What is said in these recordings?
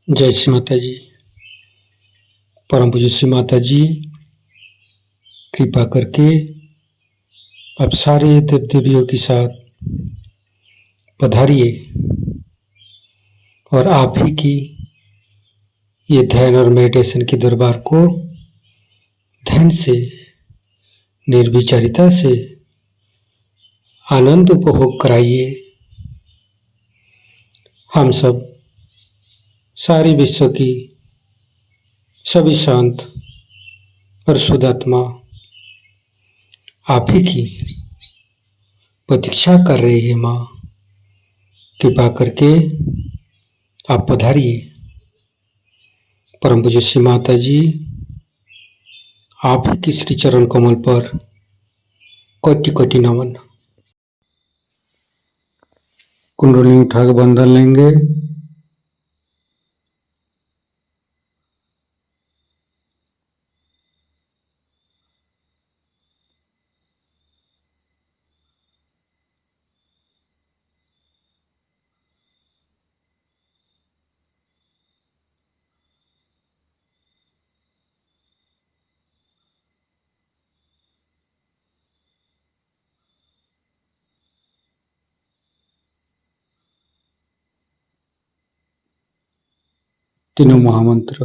जय श्री माता जी। परम पूज्य श्री माता जी, कृपा करके आप सारे देव देवियों के साथ पधारिए और आप ही की ये ध्यान और मेडिटेशन के दरबार को ध्यान से, निर्विचारिता से आनंद उपभोग कराइए। हम सब सारे विश्व की सभी शांत और शुद्ध आत्मा आप ही की प्रतीक्षा कर रही है। माँ, कृपा करके आप पधारिए। परम पूज्य श्री माता जी, आप ही की श्री चरण कमल पर कोटि कोटि नमन। कुंडली उठा के बंधन लेंगे। तीनों महामंत्र।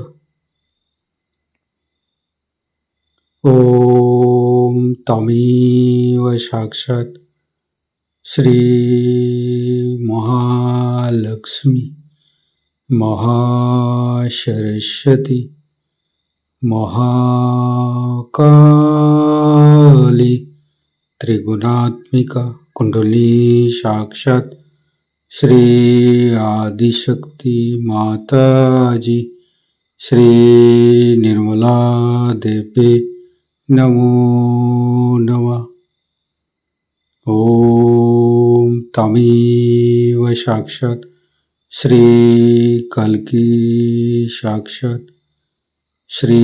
ओम तमेव साक्षात् श्री महालक्ष्मी महासरस्वती महाकाली त्रिगुणात्मिका कुंडली साक्षात् श्री आदिशक्ति माता जी श्री निर्मला देवी नमो नमः। ओम तमेव साक्षात् श्री कल्की साक्षात् श्री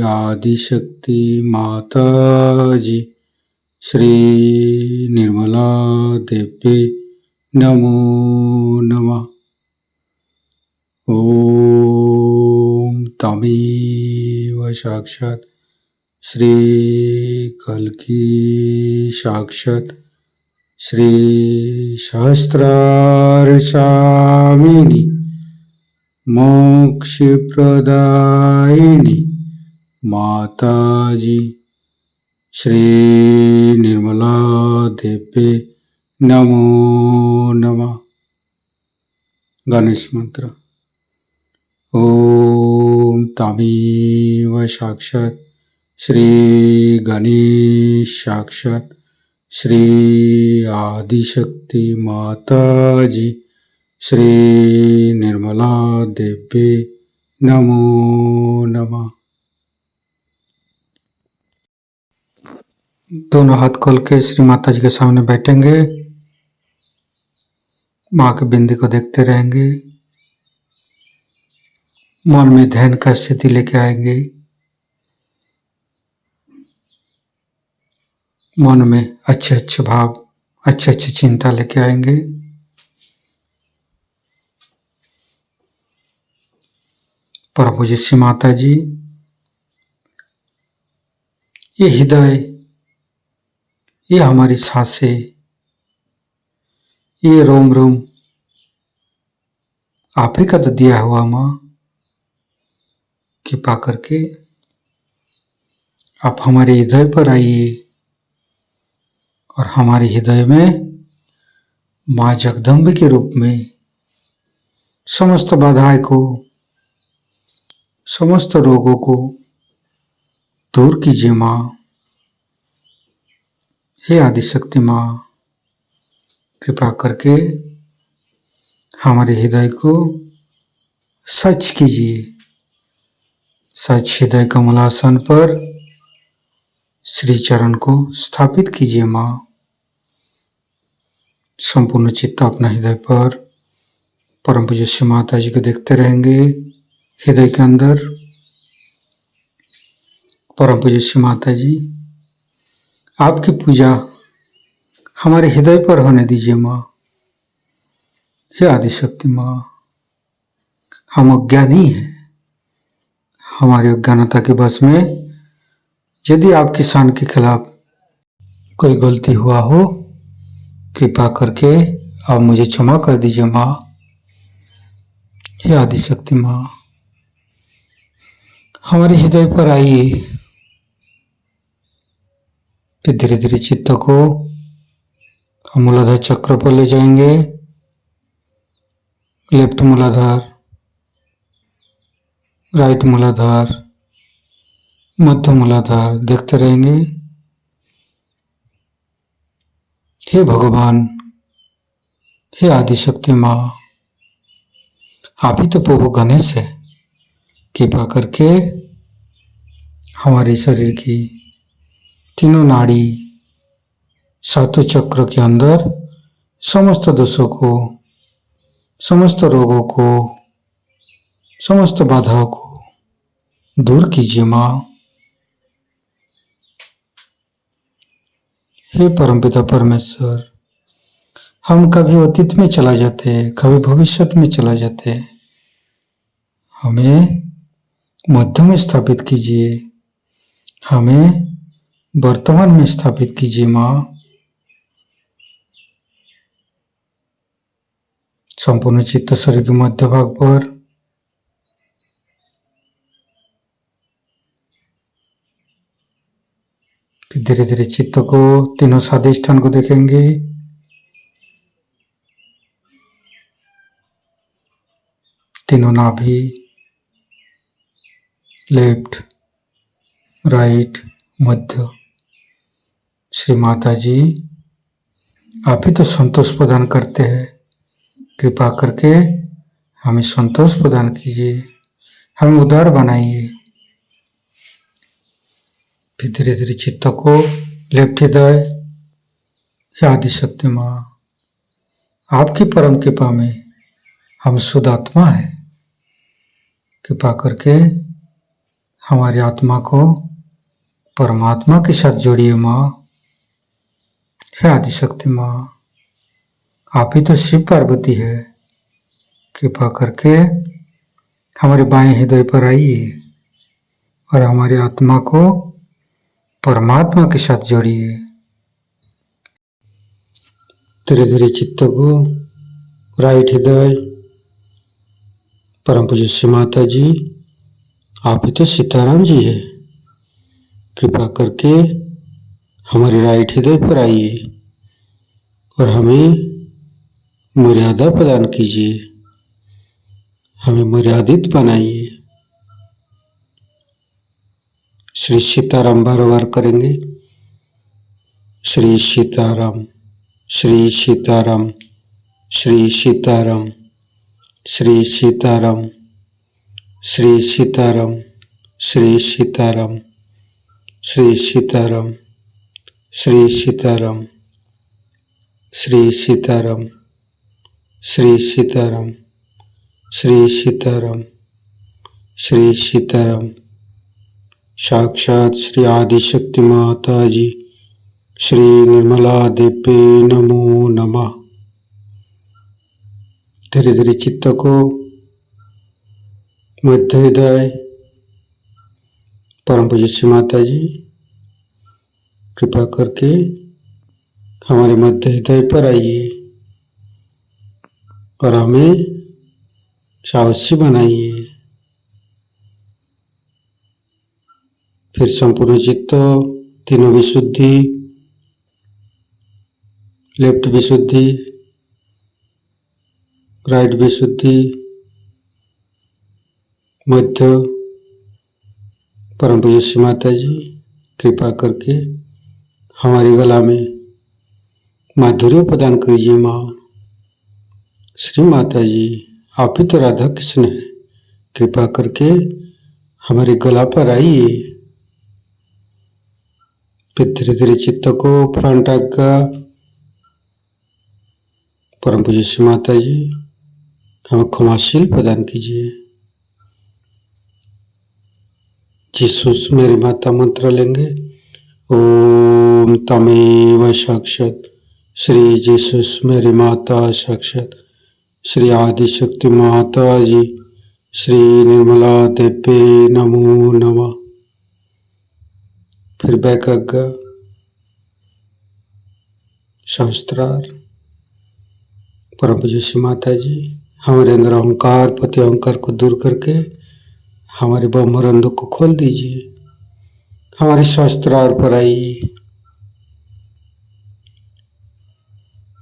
आदिशक्ति माता जी श्री निर्मला देवी नमो नमः। ओम तमेव साक्षात् श्री कल्की साक्षात् श्री सहस्रार स्वामिनी मोक्ष प्रदायिनी माता जी श्री निर्मला देवी नमो नमः। गणेश मंत्र। ओम तमेव साक्षात् श्री गणेश साक्षात् श्री आदिशक्ति माता जी श्री निर्मला देवी नमो नमः। दोनों हाथ खोल के श्री माता जी के सामने बैठेंगे। माँ के बिंदी को देखते रहेंगे। मन में ध्यान का स्थिति लेके आएंगे। मन में अच्छे अच्छे भाव, अच्छे अच्छे चिंता लेके आएंगे। परम पूज्य श्री माता जी, ये हृदय, ये हमारी सांसें, ये रोम रोम आप ही का तो दिया हुआ। माँ, कृपा करके आप हमारे हृदय पर आइए और हमारे हृदय में माँ जगदम्बे के रूप में समस्त बाधाएं को, समस्त रोगों को दूर कीजिए। माँ, हे आदिशक्ति माँ, कृपा करके हमारे हृदय को सच कीजिए। सच हृदय कमलासन पर श्री चरण को स्थापित कीजिए। माँ, संपूर्ण चित्त अपना हृदय पर परम पूज्य श्री माता जी को देखते रहेंगे। हृदय के अंदर परम पूज्य श्री माता जी, आपकी पूजा हमारे हृदय पर होने दीजिए। माँ, हे आदिशक्ति माँ, हम अज्ञानी हैं। हमारी अज्ञानता के बस में यदि आपकी शान के खिलाफ कोई गलती हुआ हो, कृपा करके आप मुझे क्षमा कर दीजिए माँ। हे आदिशक्ति माँ, हमारे हृदय पर आइए। फिर धीरे धीरे चित्त को हम मूलाधार चक्र पर ले जाएंगे। लेफ्ट मूलाधार, राइट मूलाधार, मध्य मूलाधार देखते रहेंगे। हे भगवान, हे आदिशक्ति माँ, आप ही तो प्रभु गणेश है। कृपा करके हमारे शरीर की तीनों नाड़ी, सातों चक्र के अंदर समस्त दोषों को, समस्त रोगों को, समस्त बाधाओं को दूर कीजिए माँ। हे परमपिता परमेश्वर, हम कभी अतीत में चला जाते, कभी भविष्य में चला जाते, हमें मध्य में स्थापित कीजिए, हमें वर्तमान में स्थापित कीजिए माँ। संपूर्ण चित्त शरीर के मध्य भाग पर फिर धीरे धीरे चित्त को तीनों स्वादिष्ठान को देखेंगे। तीनों नाभि, लेफ्ट, राइट, मध्य। श्री माता जी, आप ही तो संतोष प्रदान करते हैं। कृपा करके हमें संतोष प्रदान कीजिए, हमें उदार बनाइए। फिर धीरे धीरे चित्त को लेफ्ट हृदय, हे आदिशक्ति माँ, आपकी परम कृपा में हम शुद्ध आत्मा है। कृपा करके हमारी आत्मा को परमात्मा के साथ जोड़िए माँ। हे आदिशक्ति माँ, आप ही तो शिव पार्वती है। कृपा करके हमारे बाएं हृदय पर आइए और हमारी आत्मा को परमात्मा के साथ जोड़िए। धीरे धीरे चित्त को राइट हृदय, परम पूज्य श्री माता जी, आप ही तो सीताराम जी है। कृपा करके हमारे राइट हृदय पर आइए और हमें मर्यादा प्रदान कीजिए, हमें मर्यादित बनाइए। श्री सीताराम बार बार करेंगे। श्री सीताराम, श्री सीताराम, श्री सीताराम, श्री सीताराम, श्री सीताराम, श्री सीताराम, श्री सीताराम, श्री सीताराम, श्री सीताराम, श्री सीताराम, श्री सीताराम, श्री सीताराम। साक्षात श्री आदिशक्ति माता जी, श्री निर्मला देवी नमो नमः। धीरे धीरे चित्त को मध्य हृदय, परम पूज्य श्री माता जी, कृपा करके हमारे मध्य हृदय पर आइए और हमें साहसी बनाइए। फिर संपूर्ण चित्त, तीनों विशुद्धि, लेफ्ट विशुद्धि, राइट विशुद्धि, मध्य, परम पूज्य श्री माता जी, कृपा करके हमारी गला में माधुर्य प्रदान कीजिए माँ। श्री माता जी, आप ही तो राधा कृष्ण है। कृपा करके हमारे गला पर आइए। फिर धीरे धीरे चित्त को फ्रंट आज्ञा, परम पूज्य श्री माता जी, हमें क्षमाशील प्रदान कीजिए। जीसस मेरी माता मंत्र लेंगे। ओम तमेव साक्षात श्री जीसस मेरी माता, साक्षात श्री आदिशक्ति माता जी, श्री निर्मला देवी नमो नमः। फिर वैकज्ञ शास्त्रार्थ। परम पूज्य श्री माता जी, हमारे अंदर अहंकार पति अहंकार को दूर करके हमारे ब्रह्मरंध्र को खोल दीजिए। हमारे शास्त्रार्थ पर आइए।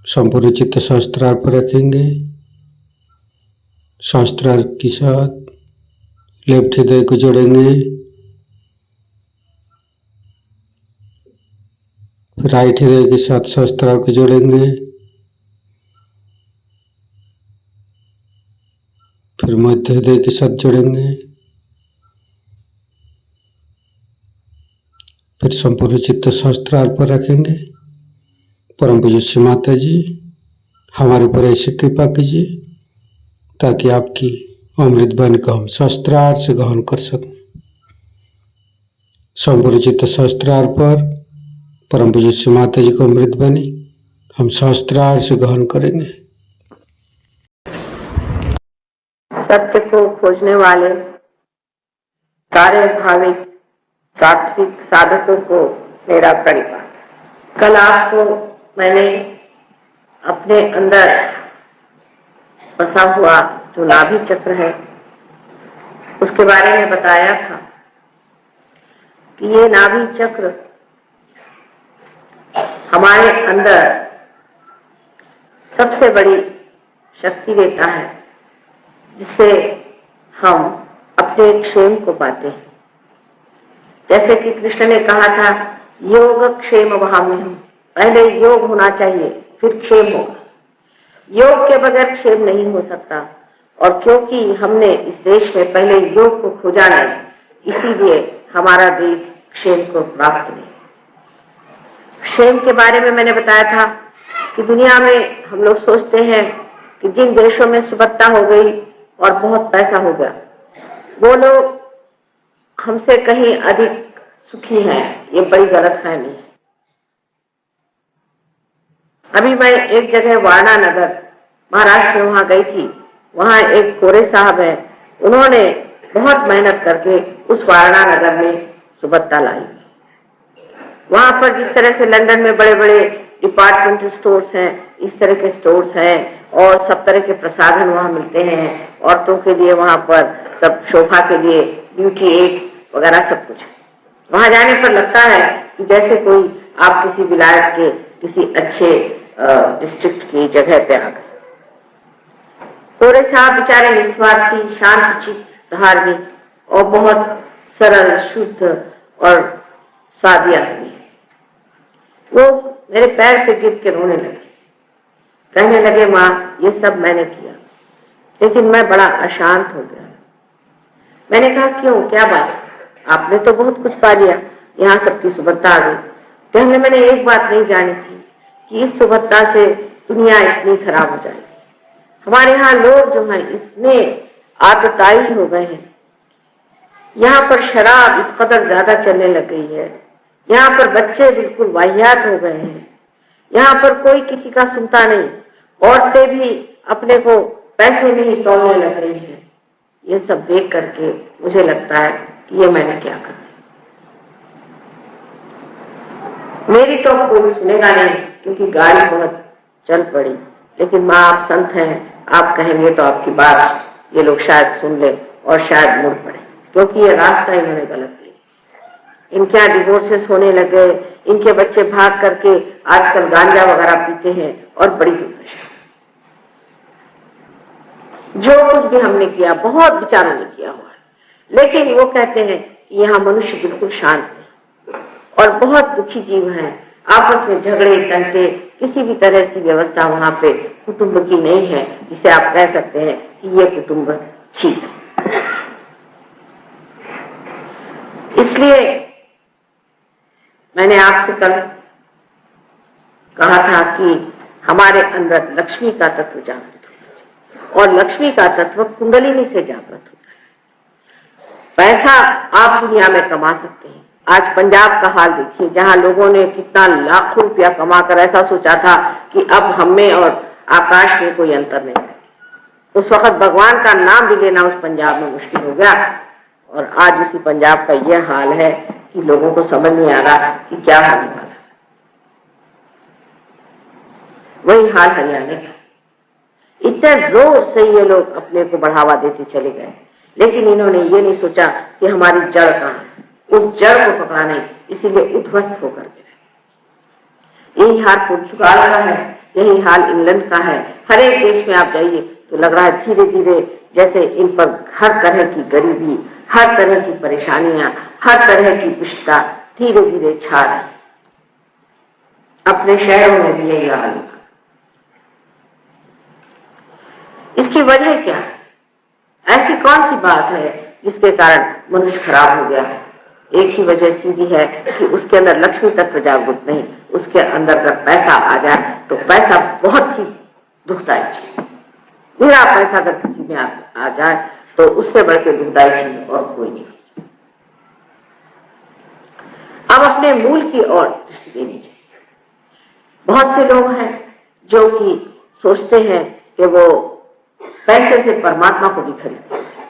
संपूर्ण चित्त शास्त्रार्थ पर रखेंगे। शास्त्रार्थ के साथ लेफ्ट हृदय को जोड़ेंगे, राइट हृदय के साथ शास्त्रार्थ को जोड़ेंगे, फिर मध्य हृदय के साथ जोड़ेंगे, फिर संपूर्ण चित्त शास्त्रार्थ पर रखेंगे। परम पूज्य श्री माता जी, हमारे ऊपर ऐसी कृपा कीजिए ताकि आपकी अमृत वाणी को हम शास्त्रार्थ से ग्रहण कर सकें। संपूर्ण चित्त शास्त्रार्थ पर परम पूज्य श्री माता जी को अमृत वाणी हम शास्त्रार्थ से ग्रहण करेंगे। सत्य को खोजने वाले सारे भाविक सात्विक साधकों को मेरा प्रणिपात। कल आपको मैंने अपने अंदर बसा हुआ जो नाभि चक्र है उसके बारे में बताया था कि ये नाभि चक्र हमारे अंदर सबसे बड़ी शक्ति देता है, जिससे हम अपने क्षेम को पाते हैं। जैसे कि कृष्ण ने कहा था, योग क्षेम वहाम्यहम्, पहले योग होना चाहिए फिर क्षेम होगा। योग के बगैर क्षेम नहीं हो सकता, और क्योंकि हमने इस देश में पहले योग को खोजा नहीं, इसीलिए हमारा देश क्षेम को प्राप्त नहीं। क्षेम के बारे में मैंने बताया था कि दुनिया में हम लोग सोचते हैं कि जिन देशों में सुबत्ता हो गई और बहुत पैसा हो गया, वो लोग हमसे कहीं अधिक सुखी हैं। ये बड़ी गलतफहमी है। अभी मैं एक जगह वारणा नगर महाराष्ट्र में वहां गई थी। वहां एक कोरे साहब है, उन्होंने बहुत मेहनत करके उस वारणा नगर में सुबत्ता लाई। वहां पर जिस तरह से लंदन में बड़े बड़े डिपार्टमेंटल स्टोर्स हैं, इस तरह के स्टोर्स हैं और सब तरह के प्रसाधन वहां मिलते हैं। औरतों के लिए वहां पर सब शोभा के लिए ब्यूटी एड्स वगैरह सब कुछ। वहां जाने पर लगता है कि जैसे कोई आप किसी विलायत के किसी अच्छे डिस्ट्रिक्ट की जगह पे आ गए। कोरे साहब बेचारे निस्वार्थी, शांतचित्त, धार्मिक और बहुत सरल, शुद्ध और सादी आदमी। वो मेरे पैर पे गिर के रोने लगे, कहने लगे, माँ ये सब मैंने किया लेकिन मैं बड़ा अशांत हो गया। मैंने कहा क्यों, क्या बात? आपने तो बहुत कुछ पा लिया, यहाँ सबकी सुबत्ता आ गई। कहने मैंने एक बात नहीं जानी थी कि इस सुबत्ता से दुनिया इतनी खराब हो जाएगी। हमारे यहाँ लोग जो हैं इतने आतताई हो गए हैं। यहाँ पर शराब इस कदर ज्यादा चलने लग गई है। यहाँ पर बच्चे बिल्कुल वाहियात हो गए हैं। यहाँ पर कोई किसी का सुनता नहीं। औरतें भी अपने को पैसे में ही तौलने लग रही हैं। ये सब देख करके मुझे लगता है कि ये मैंने क्या कर दिया। मेरी तो कोई सुनेगा नहीं क्योंकि गाड़ी बहुत चल पड़ी, लेकिन माँ आप संत हैं, आप कहेंगे तो आपकी बात ये लोग शायद सुन ले और शायद मुड़ पड़े, क्योंकि ये रास्ता इन्होंने गलत लिया। इनके यहाँ डिवोर्सेस होने लगे, इनके बच्चे भाग करके आजकल गांजा वगैरह पीते हैं और बड़ी दुर्दशा। जो कुछ भी हमने किया बहुत विचारों ने किया हुआ है, लेकिन वो कहते हैं कि यहाँ मनुष्य बिल्कुल शांत है और बहुत दुखी जीव हैं। आपस में झगड़े तंटे, किसी भी तरह की व्यवस्था वहां पे कुटुंब की नहीं है जिसे आप कह सकते हैं कि ये कुटुंब ठीक है। इसलिए मैंने आपसे कल कहा था कि हमारे अंदर लक्ष्मी का तत्व जागृत होता है और लक्ष्मी का तत्व कुंडलिनी से जागृत होता है। पैसा आप दुनिया में कमा सकते हैं। आज पंजाब का हाल देखिए, जहां लोगों ने कितना लाखों रुपया कमाकर ऐसा सोचा था कि अब हम में और आकाश में कोई अंतर नहीं है। उस वक्त भगवान का नाम भी लेना उस पंजाब में मुश्किल हो गया। और आज उसी पंजाब का यह हाल है कि लोगों को समझ नहीं आ रहा कि क्या होने वाला। वही हाल हरियाणा का। इतने जोर से ये लोग अपने को बढ़ावा देते चले गए, लेकिन इन्होंने ये नहीं सोचा कि हमारी जड़ कहाँ है। उस जड़ को पकड़ा नहीं, इसीलिए उध्वस्त होकर गिरे। यही हाल पुर्तगाल का है, यही हाल इंग्लैंड का है। हर एक देश में आप जाइए तो लग रहा है धीरे धीरे जैसे इन पर हर तरह की गरीबी, हर तरह की परेशानियां, हर तरह की पुष्टता धीरे धीरे छा रही। अपने शहरों में भी यही हाल है। इसकी वजह क्या है? ऐसी कौन सी बात है जिसके कारण मनुष्य खराब हो गया है? एक ही वजह सीधी है कि उसके अंदर लक्ष्मी तत्व जागृत नहीं। उसके अंदर अगर पैसा आ जाए तो पैसा बहुत ही दुखदायी चीज। मेरा पैसा अगर किसी में आ जाए तो उससे बढ़ के दुखदायी चीज और कोई नहीं। अब अपने मूल की ओर दृष्टि देनी चाहिए। बहुत से लोग हैं जो कि सोचते हैं कि वो पैसे से परमात्मा को भी खरीद सकते हैं,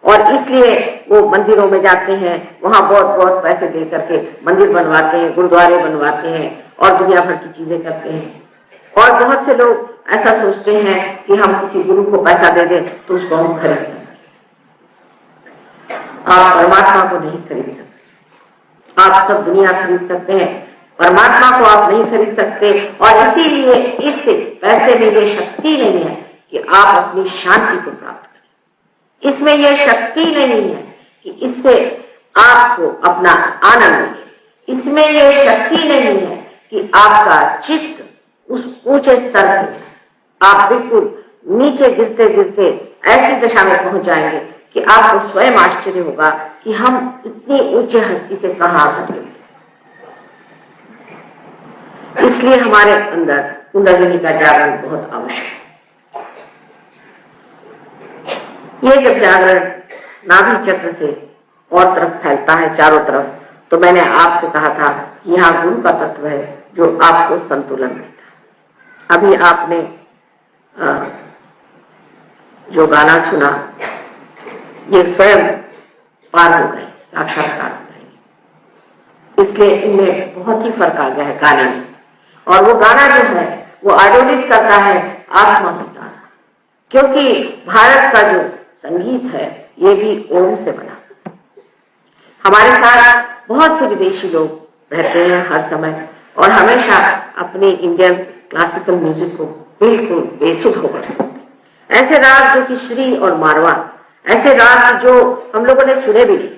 और इसलिए वो मंदिरों में जाते हैं, वहां बहुत बहुत पैसे दे करके मंदिर बनवाते हैं, गुरुद्वारे बनवाते हैं और दुनिया भर की चीजें करते हैं। और बहुत से लोग ऐसा सोचते हैं कि हम किसी गुरु को पैसा दे दें तो उसको हम खरीद सकते हैं। आप परमात्मा को नहीं खरीद सकते। आप सब दुनिया खरीद सकते हैं, परमात्मा को आप नहीं खरीद सकते। और इसीलिए इस पैसे में ये शक्ति नहीं है कि आप अपनी शांति को प्राप्त करें। इसमें यह शक्ति नहीं है कि इससे आपको अपना आनंद मिले। इसमें यह शक्ति नहीं है कि आपका चित्त उस ऊंचे स्तर से आप बिल्कुल नीचे गिरते गिरते ऐसी दशा में पहुंच जाएंगे कि आपको स्वयं आश्चर्य होगा कि हम इतनी ऊंचे हस्ती से कहां आ सके। इसलिए हमारे अंदर कुंडलिनी का जागरण बहुत आवश्यक है। ये जब जागरण नाभि चक्र से और तरफ फैलता है चारों तरफ, तो मैंने आपसे कहा था कि यहाँ गुरु का तत्व है जो आपको संतुलन देता है। अभी आपने जो गाना सुना, ये स्वयं पार हो गए, साक्षात्कार हो गए। इसलिए इनमें बहुत ही फर्क आ गया है गाने में। और वो गाना जो है वो आयोजित करता है आत्मा की तारा, क्योंकि भारत का जो संगीत है ये भी ओम से बना। हमारे साथ बहुत से विदेशी लोग रहते हैं हर समय, और हमेशा अपने इंडियन क्लासिकल म्यूजिक को बिल्कुल बेसुध होकर सुनते। ऐसे राग जो कि श्री और मारवा, ऐसे राग जो हम लोगों ने सुने भी नहीं,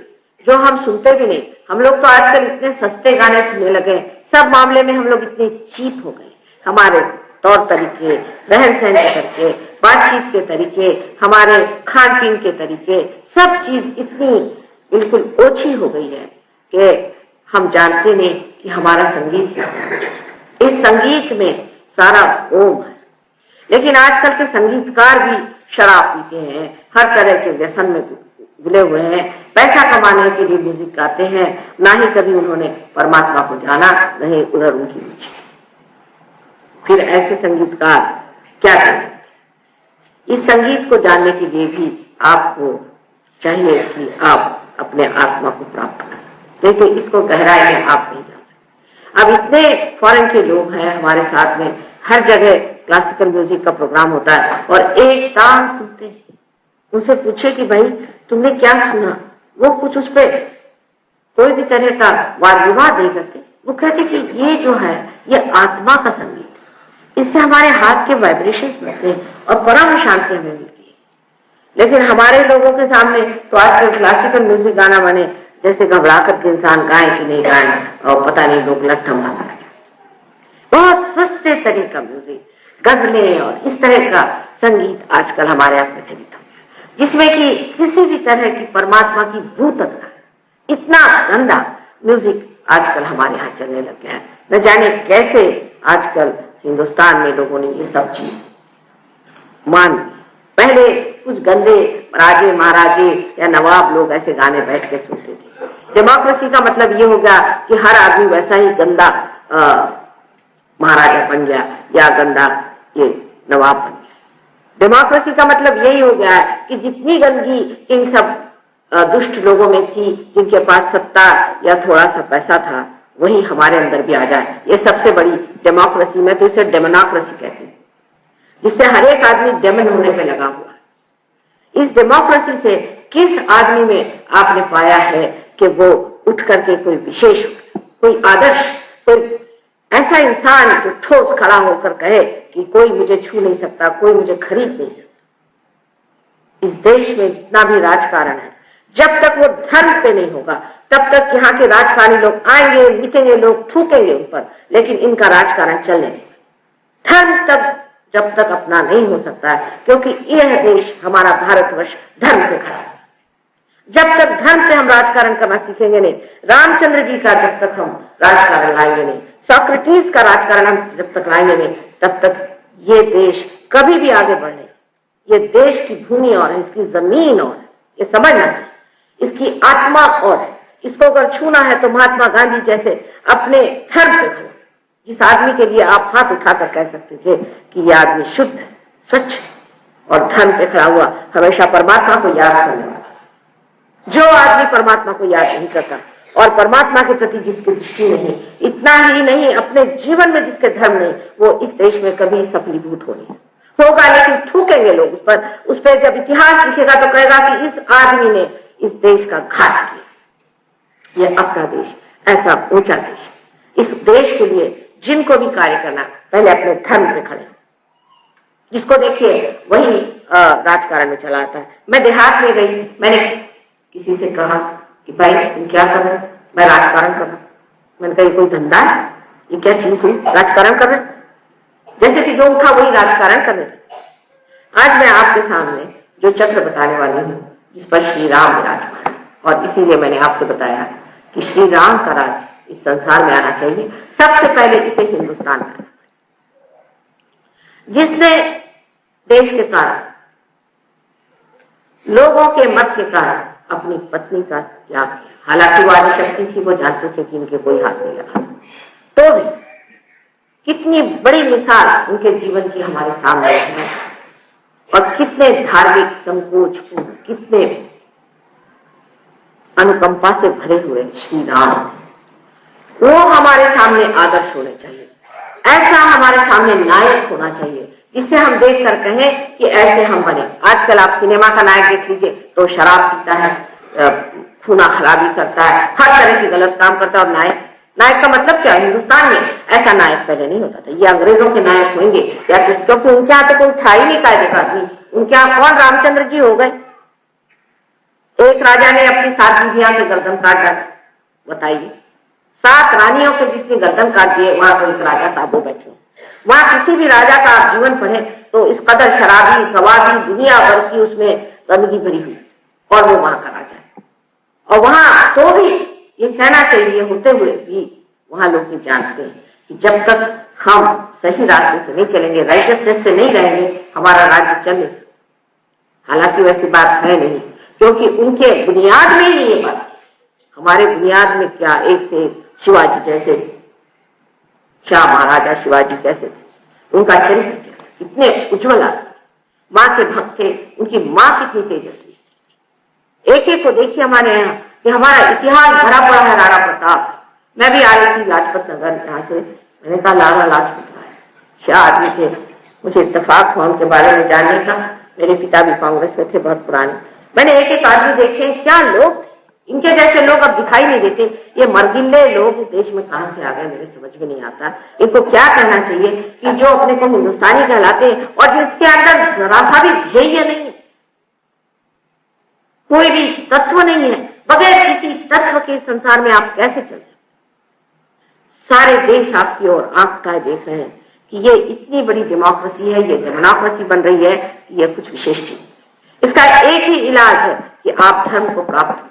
जो हम सुनते भी नहीं। हम लोग तो आजकल इतने सस्ते गाने सुनने लगे, सब मामले में हम लोग इतने चीप हो गए। हमारे तौर तरीके, रहन सहन के तरीके, बातचीत के तरीके, हमारे खान पीन के तरीके, सब चीज इतनी बिल्कुल ओछी हो गई है कि हम जानते नहीं कि हमारा संगीत क्या है। इस संगीत में सारा ओम है। लेकिन आजकल के संगीतकार भी शराब पीते हैं, हर तरह के व्यसन में घुले हुए हैं, पैसा कमाने के लिए म्यूजिक गाते हैं, ना ही कभी उन्होंने परमात्मा को जाना, नहीं उधर उनकी रुचि। फिर ऐसे संगीतकार क्या करें? इस संगीत को जानने के लिए भी आपको चाहिए कि आप अपने आत्मा को प्राप्त करें, लेकिन इसको गहराई में आप नहीं जान सकते। अब इतने फॉरेन के लोग हैं हमारे साथ में, हर जगह क्लासिकल म्यूजिक का प्रोग्राम होता है और एक तान सुनते हैं। उनसे पूछे कि भाई तुमने क्या सुना, वो कुछ उस पर कोई भी तरह का वाद विवाद नहीं करते। वो कहते कि ये जो है ये आत्मा का संगीत है, इससे हमारे हाथ के वाइब्रेशन मिलते हैं और परम शांति हमें मिलती है। लेकिन हमारे लोगों के सामने तो आजकल क्लासिकल म्यूजिक गाना बने जैसे घबरा करके इंसान गाए कि नहीं गाए, और पता नहीं लोग लट्ठम मार जाए। बहुत सस्ते तरह का म्यूजिक, गजलें और इस तरह का संगीत आजकल हमारे यहाँ प्रचलित हो गया, जिसमें कि किसी भी तरह की परमात्मा की भू तक इतना गंदा म्यूजिक आजकल हमारे यहाँ चलने लग गया है। न जाने कैसे आजकल हिंदुस्तान में लोगों ने ये सब चीज मान। पहले कुछ गंदे राजे महाराजे या नवाब लोग ऐसे गाने बैठ के सुनते थे। डेमोक्रेसी का मतलब ये हो गया कि हर आदमी वैसा ही गंदा महाराजा बन गया या गंदा ये नवाब बन गया। डेमोक्रेसी का मतलब यही हो गया है कि जितनी गंदगी इन सब दुष्ट लोगों में थी, जिनके पास सत्ता या थोड़ा सा पैसा था, वही हमारे अंदर भी आ जाए। ये सबसे बड़ी डेमोक्रेसी, में तो इसे डेमोक्रेसी कहती हूँ, जिससे हर एक आदमी डेमन होने पे लगा हुआ है। इस डेमोक्रेसी से किस आदमी में आपने पाया है कि वो उठ करके कोई विशेष, कोई आदर्श, कोई ऐसा इंसान जो ठोस खड़ा होकर कहे कि कोई मुझे छू नहीं सकता, कोई मुझे खरीद नहीं सकता। इस देश में जितना भी राजकारण है, जब तक वो धर्म पे नहीं होगा, तब तक यहाँ के राजकारणी लोग आएंगे, मिटेंगे, लोग थूकेंगे उन पर, लेकिन इनका राजकारण चलने नहीं। धर्म तब जब तक अपना नहीं हो सकता है, क्योंकि यह देश, हमारा भारतवर्ष, धर्म से खड़ा है। जब तक धर्म से हम राजकारण करना सीखेंगे नहीं, रामचंद्र जी का जब तक हम राजकारण लाएंगे नहीं, सोक्रेटिस का राजकारण हम जब तक लाएंगे नहीं, तब तक ये देश कभी भी आगे बढ़ नहीं। ये देश की भूमि और है, इसकी जमीन और है, ये समझना चाहिए। इसकी आत्मा और है, इसको अगर छूना है तो महात्मा गांधी जैसे अपने धर्म से खड़े, जिस आदमी के लिए आप हाथ उठाकर कह सकते थे कि यह आदमी शुद्ध, सच और धर्म पे खड़ा हुआ, हमेशा परमात्मा को याद करने वाला। जो आदमी परमात्मा को याद नहीं करता और परमात्मा के प्रति जिसकी दृष्टि नहीं, इतना ही नहीं, अपने जीवन में जिसके धर्म नहीं, वो इस देश में कभी सफलीभूत हो नहीं सकता। होगा लेकिन थूकेंगे लोग उस पर जब इतिहास लिखेगा तो कहेगा कि इस आदमी ने इस देश का घात किया। यह अपना देश, ऐसा ऊंचा देश, इस देश के लिए जिनको भी कार्य करना, पहले अपने धर्म से खड़े। जिसको देखिए वही राजकारण में चला आता है। मैं देहात में गई, मैंने किसी से कहा कि भाई तुम क्या कर रहे हो? मैं राजकारण कर रहा हूं। मैंने कहा ये कोई धंधा है? ये क्या चीज हुई? राजकारण कर रहे? जैसे कि जो उठा वही राजकारण कर रहे। आज मैं आपके सामने जो चक्र बताने वाली हूँ, जिस पर श्री राम विराजमान, और इसीलिए मैंने आपसे बताया कि श्री राम का राज इस संसार में आना चाहिए। सबसे पहले इसे हिंदुस्तान में, जिसने देश के कारण, लोगों के मत के कारण अपनी पत्नी का त्याग किया। हालांकि वो आदिशक्ति थी, वो जानते थे कि इनके कोई हाथ नहीं लगा, तो भी कितनी बड़ी मिसाल उनके जीवन की हमारे सामने है, और कितने धार्मिक संकोच, कितने अनुकंपा से भरे हुए श्री राम, वो हमारे सामने आदर्श होने चाहिए। ऐसा हमारे सामने नायक होना चाहिए जिससे हम देखकर कहें कि ऐसे हम बने। आजकल आप सिनेमा का नायक देख लीजिए तो शराब पीता है, खूना खराबी करता है, हर तरह के गलत काम करता है। और नायक का मतलब क्या? हिंदुस्तान में ऐसा नायक पहले नहीं होता था। ये अंग्रेजों के नायक होंगे या क्योंकि उनके यहाँ तो कोई था ही नहीं कायदे का आदमी। उनके यहाँ कौन? रामचंद्र जी हो गए। एक राजा ने अपनी 7 बीवियां के गर्दन काट डाले, बताइए। 7 रानियों के जिसने गर्दन काट दिए, वहां तो एक राजा साहब बैठे। वहां किसी भी राजा का आप जीवन पढ़े तो इस कदर शराबी, सवाबी, दुनिया भर की उसमें गंदगी भरी हुई, और वो वहां का राजा है। और वहां तो भी ये कहना चाहिए होते हुए भी वहां लोग ये जानते हैं कि जब तक हम सही रास्ते से नहीं चलेंगे, राइटियसनेस से नहीं रहेंगे, हमारा राज्य चले। हालांकि वैसी बात है नहीं, क्योंकि उनके बुनियाद में ही ये बात, हमारे बुनियाद में क्या, एक से शिवाजी जैसे, शाह महाराजा शिवाजी कैसे थे, उनका चरित्र क्या, इतने उज्ज्वल माँ के भक्त थे, उनकी माँ कितनी तेजस्वी। एक एक को देखिए हमारे यहाँ कि हमारा इतिहास भरा पड़ा है राणा प्रताप। मैं भी आ रही थी लाजपत नगर यहाँ से, मैंने कहा लाला लाजपत राय क्या आदमी थे। मुझे इत्तेफाक हुआ उनके बारे में जानने का। मेरे पिता भी कांग्रेस में थे बहुत पुराने। मैंने एक एक आदमी देखे, क्या लोग, इनके जैसे लोग अब दिखाई नहीं देते। ये मरगिल्ले लोग देश में कहां से आ गए, मेरे समझ में नहीं आता। इनको क्या कहना चाहिए कि जो अपने को हिंदुस्तानी कहलाते हैं और जिसके अंदर जरा सा भी ध्येय नहीं है, कोई भी तत्व नहीं है, बगैर किसी तत्व के संसार में आप कैसे चल सकते? सारे देश आपकी ओर आंख उठाए देख रहे हैं कि ये इतनी बड़ी डेमोक्रेसी है, ये डेमोक्रेसी बन रही है कि ये कुछ विशेष चीज। इसका एक ही इलाज है कि आप धर्म को प्राप्त,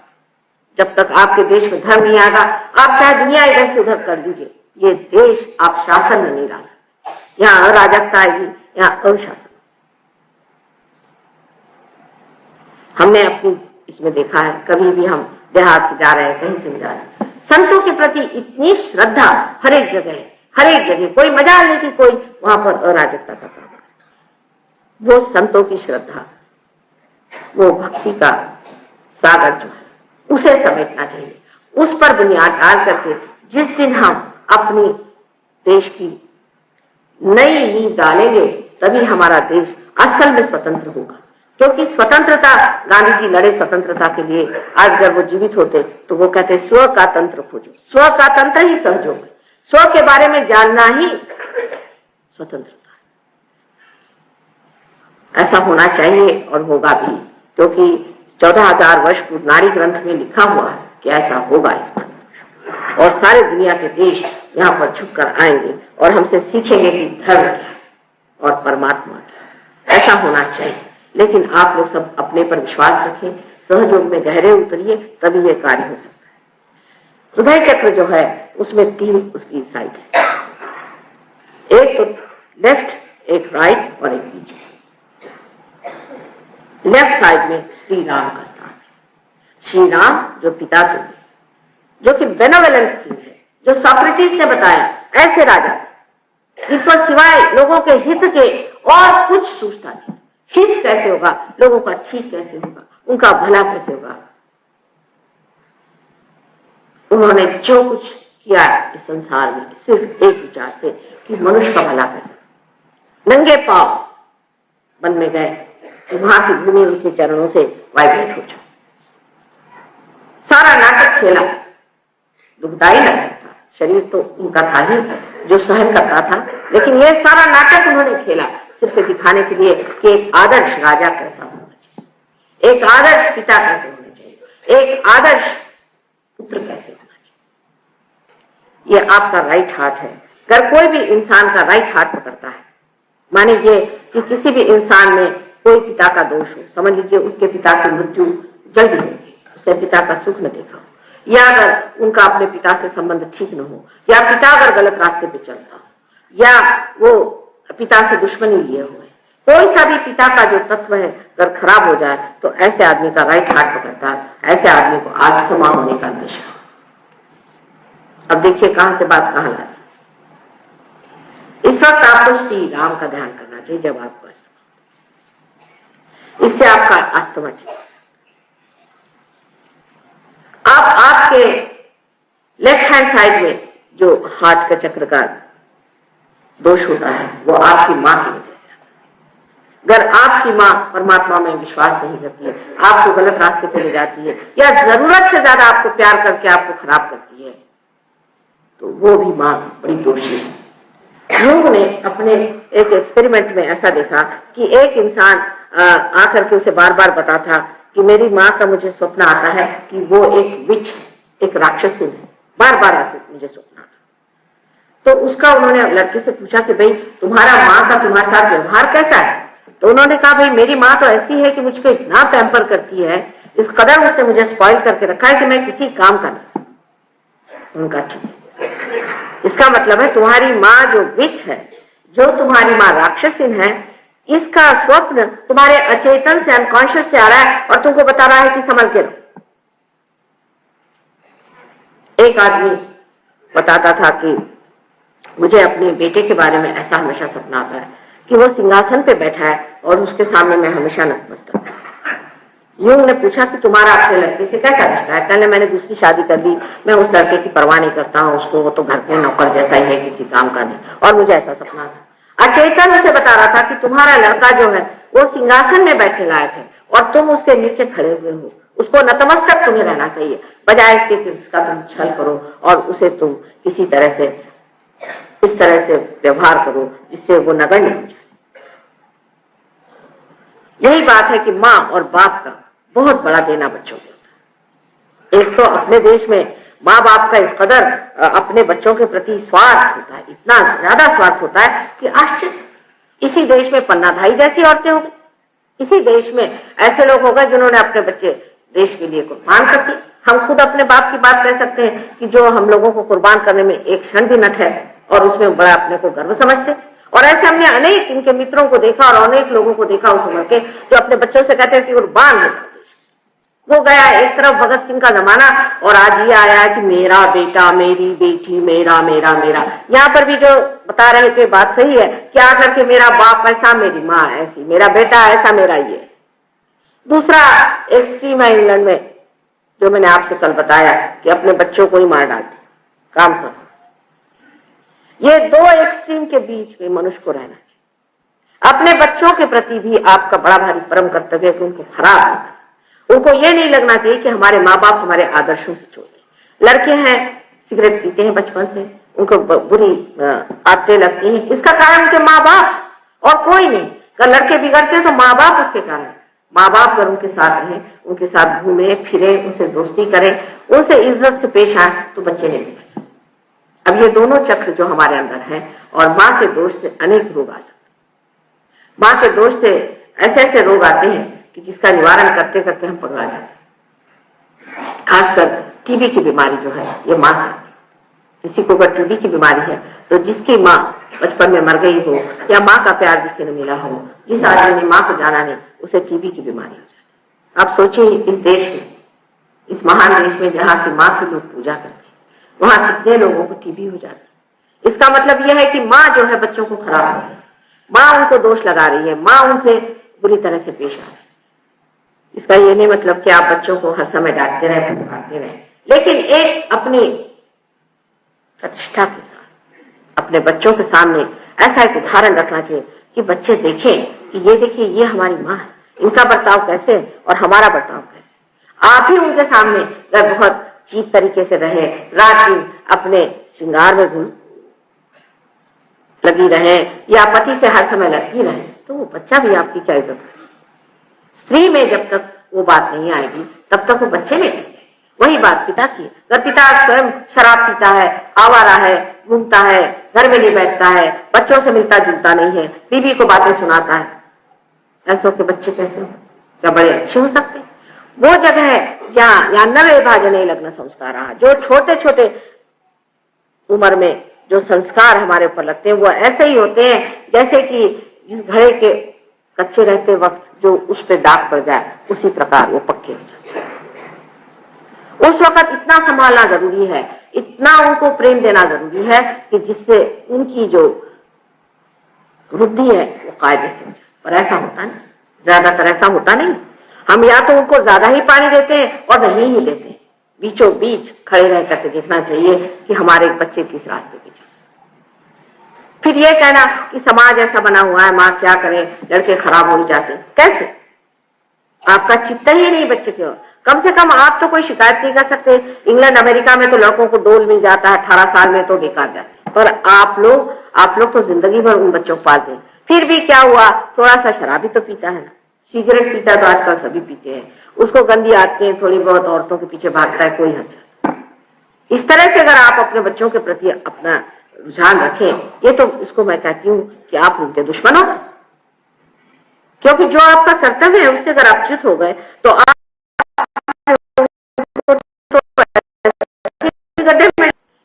जब तक आपके देश में धर्म नहीं आएगा, आप चाहे दुनिया इधर से उधर कर दीजिए, ये देश आप शासन में नहीं ला सकते। यहाँ अराजकता आएगी, यहाँ अशासन। हमने अपनी इसमें देखा है, कभी भी हम देहात से जा रहे हैं, कहीं से जा रहे हैं, संतों के प्रति इतनी श्रद्धा हर एक जगह, कोई मजाल नहीं कि कोई वहां पर अराजकता का काम। वो संतों की श्रद्धा, वो भक्ति का सागर जो है उसे समेटना चाहिए। उस पर बुनियाद डाल करके जिस दिन हम अपनी देश की नई नींव डालेंगे तभी हमारा देश असल में स्वतंत्र होगा। क्योंकि स्वतंत्रता, गांधी जी लड़े स्वतंत्रता के लिए। आज अगर वो जीवित होते तो वो कहते स्व का तंत्र खोजो। स्व का तंत्र ही सहयोग है, स्व के बारे में जानना ही स्वतंत्रता है। ऐसा होना चाहिए और होगा भी, क्योंकि 14,000 वर्ष पूर्व नारी ग्रंथ में लिखा हुआ है कि ऐसा होगा इस बार। और सारे दुनिया के देश यहाँ पर झुककर आएंगे और हमसे सीखेंगे कि धर्म और परमात्मा ऐसा होना चाहिए। लेकिन आप लोग सब अपने पर विश्वास रखें, सहयोग में गहरे उतरिए, तभी ये कार्य हो सकता है। हृदय चक्र जो है उसमें 3 उसकी साइड है, एक तो लेफ्ट, एक राइट और एक बीच। लेफ्ट साइड में श्री राम का स्थान है। श्री राम जो पिता के लिए, जो कि बेनेवोलेंट किंग है, जो सॉक्रेटिस ने बताया ऐसे राजा जिनको सिवाय लोगों के हित के और कुछ सोचता नहीं। हित कैसे होगा, लोगों का ठीक कैसे होगा, उनका भला कैसे होगा। उन्होंने जो कुछ किया इस संसार में सिर्फ एक विचार से कि मनुष्य का भला कैसे। नंगे पांव वन में गए, वहां की भूमि उनके चरणों से वाइब्रेट हो जाए। सारा नाटक खेला, दुखदाई नाटक था, शरीर तो उनका था ही जो सहन करता था, लेकिन ये सारा नाटक उन्होंने खेला सिर्फ दिखाने के लिए कि एक आदर्श राजा कैसा होना चाहिए, एक आदर्श पिता कैसे होना चाहिए, एक आदर्श पुत्र कैसे होना चाहिए। ये आपका राइट हार्ट है। अगर कोई भी इंसान का राइट हार्ट पकड़ता है, माने ये कि किसी भी इंसान में कोई पिता का दोष हो, समझ लीजिए उसके पिता की मृत्यु जल्दी होगी, उसने पिता का सुख न देखा हो, या अगर उनका अपने पिता से संबंध ठीक न हो, या पिता अगर गलत रास्ते पे चलता हो, या वो पिता से दुश्मनी लिए हुए, कोई सा भी पिता का जो तत्व है अगर खराब हो जाए तो ऐसे आदमी का राइट हार्ट पकड़ता है, ऐसे आदमी को आत्मा होने का नशा। अब देखिए कहां से बात कहां ला। इस वक्त आपको श्री राम का ध्यान करना चाहिए जब आपको, इससे आपका आत्मा ठीक। आप आपके लेफ्ट हैंड साइड में जो हार्ट का चक्र का दोष होता है वो आपकी मां की वजह से। अगर आपकी मां परमात्मा में विश्वास नहीं करती है, आपको गलत रास्ते पे ले जाती है, या जरूरत से ज्यादा आपको प्यार करके आपको खराब करती है, तो वो भी मां बड़ी दोषी है। यूंग ने अपने एक एक्सपेरिमेंट में ऐसा देखा कि एक इंसान आकर के उसे बार बार बताता था कि मेरी माँ का मुझे स्वप्न आता है कि वो एक विच, एक राक्षसी है, बार बार आके मुझे स्वप्न आता। तो उसका उन्होंने लड़के से पूछा कि भाई तुम्हारा माँ का तुम्हारे साथ व्यवहार कैसा है। तो उन्होंने कहा भाई मेरी माँ तो ऐसी है कि मुझको इतना पैम्पर करती है, इस कदर उसने मुझे स्पॉइल करके रखा है कि मैं किसी काम का नहीं। उनका ठीक, इसका मतलब है तुम्हारी माँ जो विच है, जो तुम्हारी माँ राक्षसी है, इसका स्वप्न तुम्हारे अचेतन से, अनकॉन्शियस से आ रहा है और तुमको बता रहा है कि संभल के रहो। एक आदमी बताता था कि मुझे अपने बेटे के बारे में ऐसा हमेशा सपना आता है कि वो सिंहासन पे बैठा है और उसके सामने मैं हमेशा नतमस्तक। यूंग ने पूछा कि तुम्हारा अपने लड़के से कैसा रिश्ता है। कहने मैंने दूसरी शादी कर दी, मैं उस लड़के की परवाह नहीं करता हूँ, उसको वो तो घर के नौकर जैसा ही है, किसी काम का नहीं, और मुझे ऐसा सपना था। अचेतन उसे बता रहा था कि तुम्हारा लड़का जो है वो सिंहासन में बैठे लायक है और तुम उसके नीचे खड़े हुए हो, उसको नतमस्तक तुम्हें रहना चाहिए, बजाय इसके कि उसका तुम छल करो और उसे तुम किसी तरह से इस तरह से व्यवहार करो जिससे वो नगण्य हो जाए। यही बात है कि माँ और बाप का बहुत बड़ा देना बच्चों को होता है। एक तो अपने देश में माँ बाप का इस कदर अपने बच्चों के प्रति स्वार्थ होता है, इतना ज्यादा स्वार्थ होता है कि आश्चर्य। इसी देश में पन्नाधाई जैसी औरतें हो गई, इसी देश में ऐसे लोग हो गए जिन्होंने अपने बच्चे देश के लिए कुर्बान कर दिए। हम खुद अपने बाप की बात कह सकते हैं कि जो हम लोगों को कुर्बान करने में एक क्षण भी न ठहरे और उसमें बड़ा अपने को गर्व समझते। और ऐसे हमने अनेक इनके मित्रों को देखा और अनेक लोगों को देखा उस उम्र के जो अपने बच्चों से कहते हैं कि कुर्बान हो, वो गया एक तरफ भगत सिंह का जमाना, और आज ये आया कि मेरा बेटा, मेरी बेटी, मेरा मेरा मेरा। यहाँ पर भी जो बता रहे थे बात सही है, क्या करके मेरा बाप ऐसा, मेरी माँ ऐसी, मेरा बेटा ऐसा, मेरा ये। दूसरा एक्सट्रीम है इंग्लैंड में, जो मैंने आपसे कल बताया कि अपने बच्चों को ही मार डालते, काम सब। ये दो एक्सट्रीम के बीच में मनुष्य को रहना चाहिए। अपने बच्चों के प्रति भी आपका बड़ा भारी परम कर्तव्य है कि उनको खराब नहीं करना। उनको ये नहीं लगना चाहिए कि हमारे माँ बाप हमारे आदर्शों से छोड़ते। लड़के हैं, सिगरेट पीते हैं बचपन से, उनको बुरी आदतें लगती हैं, इसका कारण उनके माँ बाप और कोई नहीं। अगर लड़के बिगड़ते हैं तो माँ बाप उसके कारण। माँ बाप अगर उनके साथ रहें, उनके साथ घूमे फिरे, उनसे दोस्ती करें, उनसे इज्जत से पेश आए, तो बच्चे नहीं बिगड़ते। अब ये दोनों चक्र जो हमारे अंदर है, और माँ के दोष से अनेक रोग आ जाते हैं। माँ के दोष से ऐसे ऐसे रोग आते हैं कि जिसका निवारण करते करते हम पगला जाते हैं। खासकर टीबी की बीमारी जो है, ये माँ से। किसी को अगर टीबी की बीमारी है तो जिसकी माँ बचपन में मर गई हो, या माँ का प्यार जिससे न मिला हो, जिस आदमी ने माँ को जाना नहीं, उसे टीबी की बीमारी हो जाती है। आप सोचिए इस देश में, इस महान देश में जहाँ की माँ की लोग पूजा करते हैं, वहां कितने लोगों को टीबी हो जाती है। इसका मतलब यह है कि माँ जो है बच्चों को खराब कर रही है, माँ उनको दोष लगा रही है, माँ उनसे बुरी तरह से पेश आ रही है। इसका ये नहीं मतलब कि आप बच्चों को हर समय डांटते रहे, फटकारते रहे, लेकिन एक अपनी प्रतिष्ठा के साथ अपने बच्चों के सामने ऐसा एक उदाहरण रखना चाहिए कि बच्चे देखें कि ये देखिए, ये हमारी माँ है, इनका बर्ताव कैसे और हमारा बर्ताव कैसे। आप ही उनके सामने अगर बहुत चीप तरीके से रहे, रात दिन अपने श्रृंगार में लगी रहे, या पति से हर समय लगी रहे, तो वो बच्चा भी आपकी क्या इज्जत करेगा। स्त्री में जब तक वो बात नहीं आएगी, तब तक वो बच्चे नहीं। वही बात पिता की। अगर पिता स्वयं शराब पीता है, आवारा है, घूमता है, घर में नहीं बैठता है, बच्चों से मिलता जुलता नहीं है, बीवी को बातें सुनाता है, ऐसों के बच्चे कैसे हो? क्या बड़े अच्छे हो सकते? वो जगह है जहाँ नवे भाजन नहीं लगना संस्कार रहा। जो छोटे छोटे उम्र में जो संस्कार हमारे ऊपर लगते हैं, वो ऐसे ही होते हैं जैसे कि जिस घड़े के कच्चे रहते वक्त जो उस पे दाग पड़ जाए, उसी प्रकार वो पक्के हो जाते। उस वक्त इतना संभालना जरूरी है, इतना उनको प्रेम देना जरूरी है कि जिससे उनकी जो वृद्धि है वो कायदे से हो जाए। पर ऐसा होता नहीं, ज्यादातर ऐसा होता नहीं। हम या तो उनको ज्यादा ही पानी देते हैं और नहीं ही देते। बीचों बीच खड़े रह करके देखना चाहिए कि हमारे बच्चे किस रास्ते पे चले। फिर ये कहना कि समाज ऐसा बना हुआ है, माँ क्या करे, लड़के खराब हो जाते, कैसे? आपका चित्त ही नहीं बच्चे के। कम से कम आप तो कोई शिकायत नहीं कर सकते। इंग्लैंड अमेरिका में तो लड़कों को डोल मिल जाता है, 18 साल में तो बेकार जाते, पर आप लोग तो जिंदगी भर उन बच्चों को पालते हैं। फिर भी क्या हुआ, थोड़ा सा शराबी तो पीता है ना, सिगरेट पीता तो आजकल सभी पीते हैं, उसको गंदी आदतें, थोड़ी बहुत औरतों के पीछे भागता है, कोई हर्ज। इस तरह से अगर आप अपने बच्चों के प्रति अपना रुझान रखें, ये तो इसको मैं कहती हूँ कि आप उनके दुश्मन हो। क्योंकि जो आपका कर्तव्य है उससे अगर आप च्युत हो गए तो आप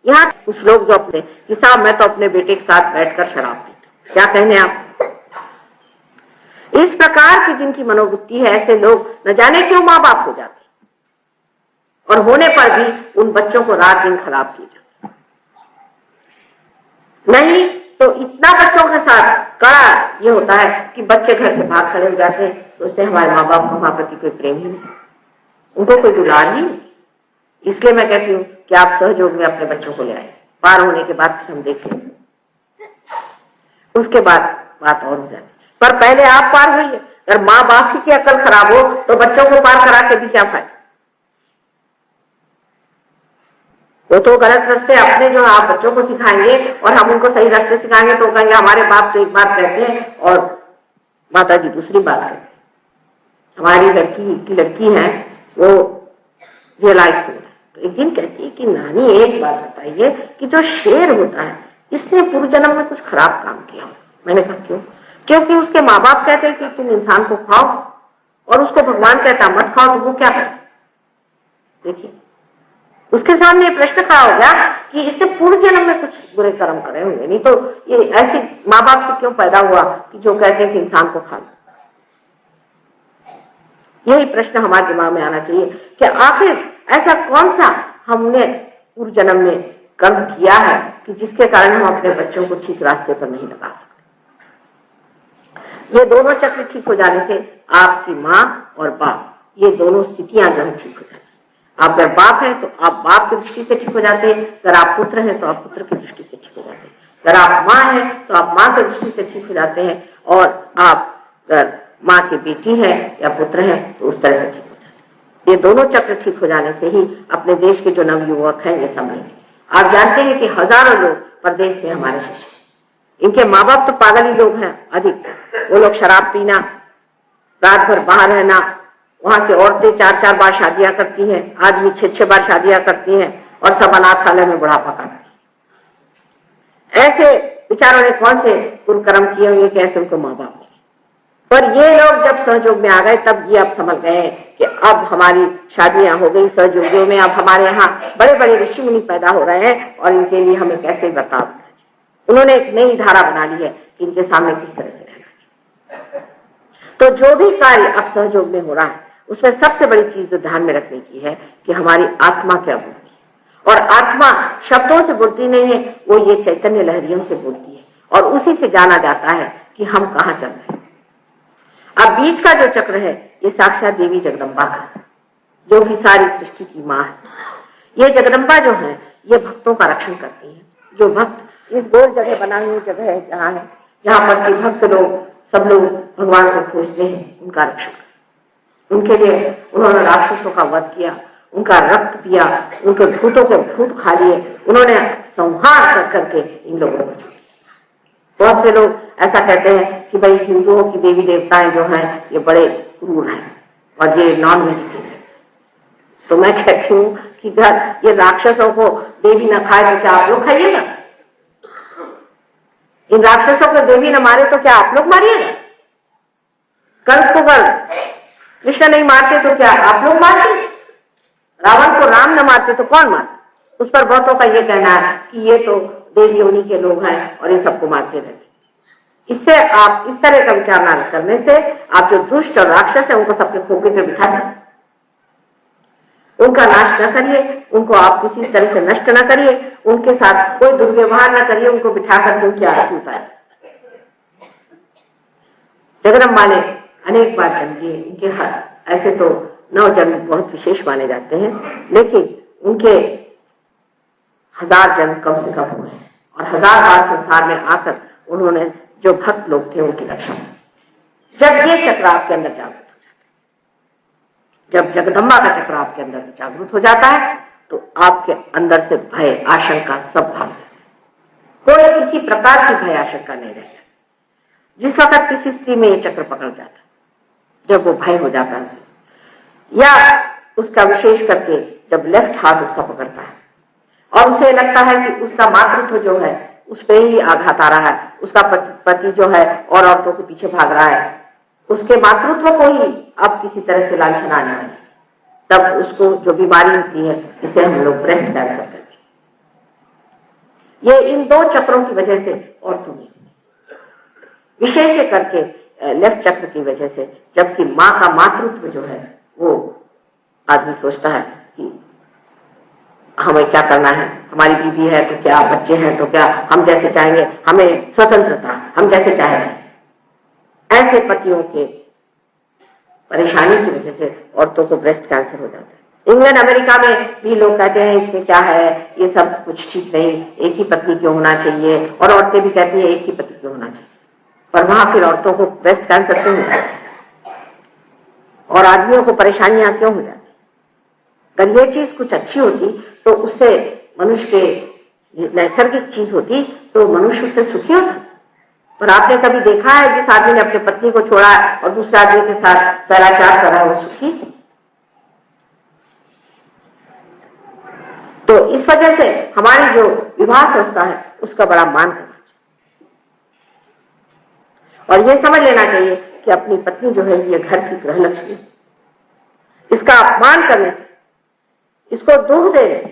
यहाँ कुछ लोग जो अपने कि साहब मैं तो अपने बेटे के साथ बैठकर शराब पीता, क्या कहने आप? इस प्रकार की जिनकी मनोवृत्ति है, ऐसे लोग न जाने क्यों माँ बाप हो जाते, और होने पर भी उन बच्चों को रात दिन खराब किया जाता। नहीं तो इतना बच्चों के साथ कड़ा ये होता है कि बच्चे घर से भाग खड़े हो जाते हैं, तो उससे हमारे माँ बाप को हमारे प्रति कोई प्रेम ही नहीं, उनको कोई दुलार ही नहीं। इसलिए मैं कहती हूँ कि आप सहयोग में अपने बच्चों को ले आए, पार होने के बाद हम देखें, उसके बाद बात और हो जाती। पर पहले आप पार होइए। अगर माँ बाप की अकल खराब हो तो बच्चों को पार करा के भी क्या फायदा? वो तो गलत रास्ते अपने जो आप बच्चों को सिखाएंगे और हम उनको सही रास्ते सिखाएंगे तो कहेंगे हमारे बाप तो एक बात कहते हैं और माता जी दूसरी बात कहते हैं। हमारी लड़की है वो रियलाइज हो तो एक दिन कहती है कि नानी एक बात बताइए कि जो शेर होता है इसने पूर्व जन्म में कुछ खराब काम किया। मैंने कहा क्यों? क्योंकि उसके माँ बाप कहते हैं कि तुम इंसान को खाओ और उसको भगवान कहता मत खाओ, तो वो क्या करे? देखिए उसके सामने प्रश्न खड़ा हो गया कि इससे पूर्व जन्म में कुछ बुरे कर्म करे होंगे, नहीं तो ये ऐसे माँ बाप से क्यों पैदा हुआ कि जो कहते हैं कि इंसान को खा लो। यही प्रश्न हमारे दिमाग में आना चाहिए कि आखिर ऐसा कौन सा हमने पूर्व जन्म में कर्म किया है कि जिसके कारण हम अपने बच्चों को ठीक रास्ते पर नहीं लगा सकते। ये दोनों चक्र ठीक हो जाने से आपकी माँ और बाप, ये दोनों स्थितियां जो है ठीक हो जाती हैं। आप अगर बाप हैं तो आप बाप की दृष्टि से ठीक हो जाते हैं, अगर आप पुत्र हैं तो आप पुत्र की दृष्टि से ठीक हो जाते हैं, अगर आप माँ हैं तो आप माँ की दृष्टि से ठीक हो जाते हैं, और आप अगर माँ की बेटी है या पुत्र है तो उस तरह से ठीक हो जाते हैं। ये दोनों चक्र ठीक हो जाने से ही अपने देश के जो नवयुवक हैं ये संभलेंगे। आप जानते हैं कि हजारों लोग परदेश में हमारे शिष्य, इनके माँ बाप तो पागल ही लोग हैं अधिक। वो लोग शराब पीना, रात भर बाहर रहना, वहां की औरतें 4-4 बार शादियां करती हैं, आदमी 6-6 बार शादियां करती हैं, और सब अनाथालय में बुढ़ापा काटती हैं। ऐसे बेचारों ने कौन से पूर्व कर्म किए होंगे कि ऐसे उनको माँ बाप। पर ये लोग जब सहयोग में आ गए तब ये अब समझ गए कि अब हमारी शादियां हो गई सहयोगियों में, अब हमारे यहाँ बड़े बड़े ऋषि मुनि पैदा हो रहे हैं और इनके लिए हमें कैसे बर्ताव। उन्होंने एक नई धारा बना ली है कि इनके सामने किस तरह से रहना चाहिए। तो जो भी कार्य अब सहयोग में हो रहा है उसमें सबसे बड़ी चीज जो ध्यान में रखने की है कि हमारी आत्मा क्या बोलती है। और आत्मा शब्दों से बोलती नहीं है, वो ये चैतन्य लहरियों से बोलती है, और उसी से जाना जाता है कि हम कहाँ चल रहे हैं। अब बीच का जो चक्र है ये साक्षात देवी जगदम्बा का है, जो कि सारी सृष्टि की माँ है। ये जगदम्बा जो है ये भक्तों का रक्षण करती है। जो भक्त इस गोल जगह बनाई हुई जगह है जहाँ पर कि भक्त लोग सब लोग भगवान को खोजते हैं, उनका रक्षण। उनके लिए उन्होंने राक्षसों का वध किया, उनका रक्त पिया, उनके भूतों के भूत खा लिए, उन्होंने संहार कर करके इन लोगों को बचाया। बहुत से लोग ऐसा कहते हैं कि भाई हिंदुओं की देवी देवताएं जो हैं ये बड़े क्रूर हैं और ये नॉन वेजिटेरियन। तो मैं कहती हूँ कि घर ये राक्षसों को देवी न खाए तो क्या आप लोग खाइएगा? इन राक्षसों को देवी न मारे तो क्या आप लोग मारिएगा? कंस को कल कृष्ण नहीं मारते तो क्या आप लोग मारते? रावण को राम न मारते तो कौन मारते? उस पर बहुतों का ये कहना है कि ये तो देवी उन्हीं के लोग हैं और ये सबको मारते रहते। इससे आप इस तरह का विचार न करने से आप जो दुष्ट और राक्षस है उनको सबके खोपे पे बिठा दें, उनका नाश न करिए, उनको आप किसी तरह से नष्ट न करिए, उनके साथ कोई दुर्व्यवहार न करिए, उनको बिठा करके उनकी आरती उतारे। जगदम्बा ने अनेक बार जन्म दिए, इनके हाथ ऐसे तो 9 जन्म बहुत विशेष माने जाते हैं, लेकिन उनके 1000 जन्म कम से कम हुए हैं और 1000 बार संसार में आकर उन्होंने जो भक्त लोग थे उनकी रक्षा की। जब ये चक्र आपके अंदर जागृत हो जाता है, जब जगदम्बा का चक्र आपके अंदर जागृत हो जाता है तो आपके अंदर से भय आशंका सब भाग जाता है। कोई किसी प्रकार की भय आशंका नहीं रहता। जिस वक्त किसी स्त्री में ये चक्र पकड़ जाता है, जब वो भय हो जाता है उसे, या उसका विशेष करके जब लेफ्ट हाथ उसका पकड़ता है और उसे लगता है कि उसका मातृत्व जो है उस पर ही आघात आ रहा है, उसका पति जो है और औरतों के पीछे भाग रहा है, उसके मातृत्व को ही अब किसी तरह से लांछन आने वाली, तब उसको जो बीमारी होती है इसे हम लोग ब्रेस्ट कैंसर कहते हैं। ये इन 2 चक्रों की वजह से औरतों में विशेष करके लेफ्ट चक्र की वजह से, जबकि माँ का मातृत्व जो है वो आदमी सोचता है कि हमें क्या करना है, हमारी बीवी है तो क्या, बच्चे हैं तो क्या, हम जैसे चाहेंगे, हमें स्वतंत्रता, हम जैसे चाहेंगे। ऐसे पतियों के परेशानी की वजह से औरतों को ब्रेस्ट कैंसर हो जाता है। इंग्लैंड अमेरिका में भी लोग कहते हैं इसमें क्या है, ये सब कुछ ठीक नहीं, एक ही पत्नी क्यों होना चाहिए, और औरतें भी कहती हैं एक ही पति क्यों होना चाहिए, पर वहां फिर औरतों को ब्रेस्ट कैंसर क्यों हो जाता है और आदमियों को परेशानियां क्यों हो जाती? अगर ये चीज कुछ अच्छी होती तो उससे मनुष्य के नैसर्गिक चीज होती तो मनुष्य उससे सुखी होता। पर आपने कभी देखा है जिस आदमी ने अपने पत्नी को छोड़ा और दूसरे आदमी के साथ स्वैराचार करा वो सुखी? तो इस वजह से हमारी जो विवाह संस्था है उसका बड़ा मान करना चाहिए और ये समझ लेना चाहिए कि अपनी पत्नी जो है ये घर की गृहलक्ष्मी, इसका अपमान करने से, इसको दुख देने से,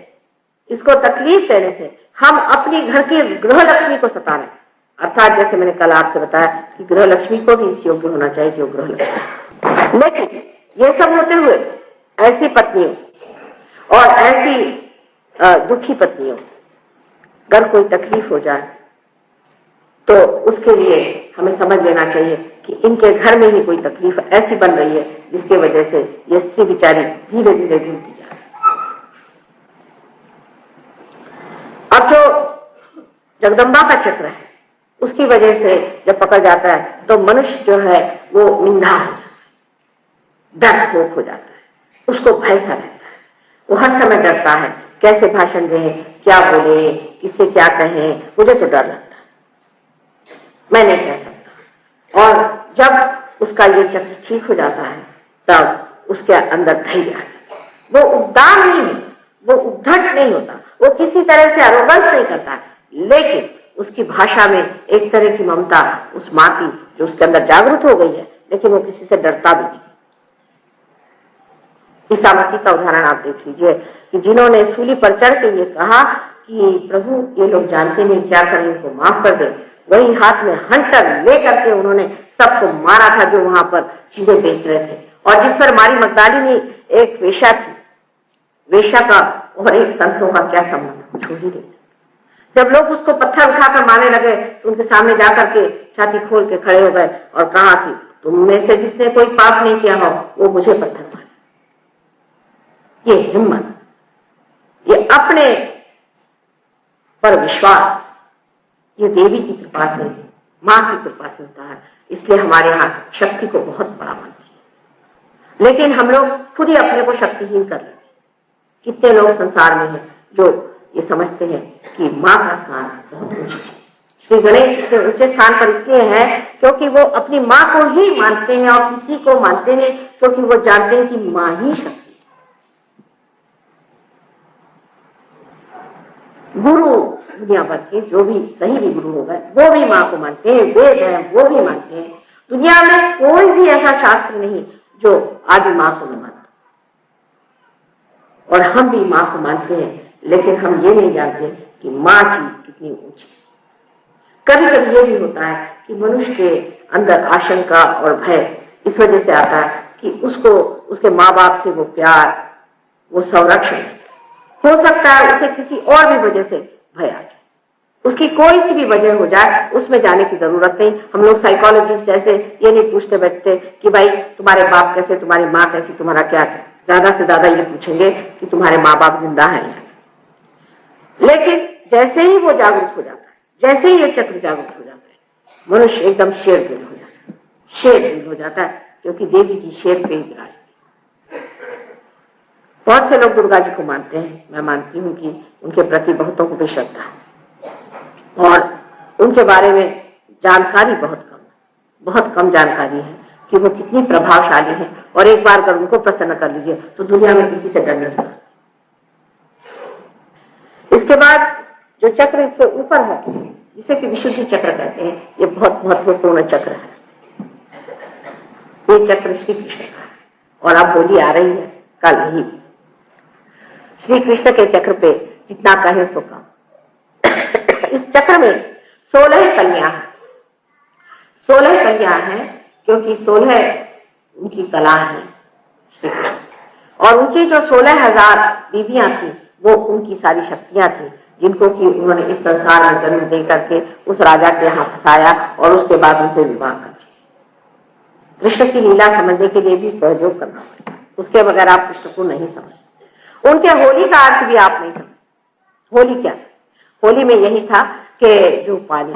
इसको तकलीफ देने से हम अपनी घर की गृहलक्ष्मी को सता रहे हैं। अर्थात जैसे मैंने कल आपसे बताया कि गृहलक्ष्मी को भी इस योग्य होना चाहिए जो गृहलक्ष्मी। लेकिन ये सब होते हुए ऐसी पत्नियों और ऐसी दुखी पत्नियों, अगर कोई तकलीफ हो जाए तो उसके लिए हमें समझ लेना चाहिए कि इनके घर में ही कोई तकलीफ ऐसी बन रही है जिसकी वजह से ये स्त्री बेचारी धीरे धीरे ढूंढती जा रही है। अब जो जगदम्बा का चक्र है उसकी वजह से जब पकड़ जाता है तो मनुष्य जो है वो निंदा हो जाता है, डरपोक हो जाता है, उसको भय सा रहता है, वो हर समय डरता है कैसे भाषण दें, क्या बोले, किससे क्या कहें, मुझे तो डर लगता है, मैं नहीं कह सकता। और जब उसका ये चक्र ठीक हो जाता है तब उसके अंदर धैर्य आता है, वो उद्दाम नहीं है, वो उद्धट नहीं होता, वो किसी तरह से अरोगंस नहीं करता, लेकिन उसकी भाषा में एक तरह की ममता उस माँ की जो उसके अंदर जागृत हो गई है, लेकिन वो किसी से डरता भी नहीं। ईसा मसीह का उदाहरण आप देख लीजिए कि जिन्होंने सूली पर चढ़ के ये कहा कि प्रभु ये लोग जानते नहीं क्या करें, इनको माफ कर दे, वही हाथ में हंटर लेकर के उन्होंने सबको मारा था जो वहां पर चीजें बेच रहे थे। और जिस पर मारी मगदलीनी एक वेश्या थी, वेश्या का और एक संतों का क्या संबंध, छोड़ ही नहीं। जब लोग उसको पत्थर उठाकर मारने लगे तो उनके सामने जाकर के छाती खोल के खड़े हो गए और कहा कि तुम में से जिसने कोई पाप नहीं किया हो वो मुझे पत्थर मारे। ये हिम्मत, ये अपने पर विश्वास, ये देवी की कृपा से, मां की कृपा से होता है। इसलिए हमारे यहाँ शक्ति को बहुत बड़ा मानते हैं, लेकिन हम लोग खुद ही अपने को शक्तिहीन कर रहे हैं। कितने लोग संसार में हैं जो ये समझते हैं कि मां का स्थान बहुत ऊंचा है। श्री गणेश के ऊंचे स्थान पर इसलिए है क्योंकि वो अपनी मां को ही मानते हैं और किसी को मानते हैं क्योंकि वो जानते हैं कि मां ही शक्ति है। गुरु दुनिया भर के जो भी सही भी गुरु हो गए वो भी मां को मानते हैं, वेद है वो भी मानते हैं। दुनिया में कोई भी ऐसा शास्त्र नहीं जो आदि मां को न मानता। और हम भी मां को मानते हैं, लेकिन हम ये नहीं जानते कि मां की कितनी ऊंची। कभी कभी ये भी होता है कि मनुष्य के अंदर आशंका और भय इस वजह से आता है कि उसको उसके माँ बाप से वो प्यार, वो संरक्षण, हो सकता है उसे किसी और भी वजह से भय आ जाए, उसकी कोई सी भी वजह हो जाए, उसमें जाने की जरूरत नहीं। हम लोग साइकोलॉजिस्ट जैसे ये नहीं पूछते बैठते कि भाई तुम्हारे बाप कैसे, तुम्हारी माँ कैसी, तुम्हारा क्या है। ज्यादा से ज्यादा ये पूछेंगे कि तुम्हारे माँ बाप जिंदा हैं। लेकिन जैसे ही वो जागरूक हो जाता है, जैसे ही ये चक्र जागरूक हो जाता है, मनुष्य एकदम शेर दिल हो जाता है, शेर दिल हो जाता है, क्योंकि देवी की शेर पे ही विराजती है। बहुत से लोग दुर्गा जी को मानते हैं, मैं मानती हूँ कि उनके प्रति बहुतों को भी श्रद्धा है और उनके बारे में जानकारी बहुत कम जानकारी है कि वो कितनी प्रभावशाली है। और एक बार अगर उनको प्रसन्न कर लीजिए तो दुनिया में किसी से डर नहीं लगता। इसके बाद जो चक्र इसके ऊपर है जिसे कि विशुद्धि चक्र कहते हैं, ये बहुत महत्वपूर्ण चक्र है। ये चक्र श्री कृष्ण का है और अब होली आ रही है कल ही। श्री कृष्ण के चक्र पे जितना कहे सो कम। इस चक्र में 16 कन्या है, 16 कन्या है क्योंकि 16 उनकी कला है श्री कृष्ण, और उनकी जो 16,000 बीवियां थी वो उनकी सारी शक्तियां थी जिनको कि उन्होंने इस संसार में जन्म दे करके उस राजा के यहाँ फंसाया और उसके बाद उनसे विवाह कर दिया। कृष्ण की लीला समझने के लिए भी सहयोग करना पड़ेगा, उसके बगैर आप कृष्ण को नहीं समझते। उनके होली का अर्थ भी आप नहीं समझते। होली क्या? होली में यही था कि जो पानी,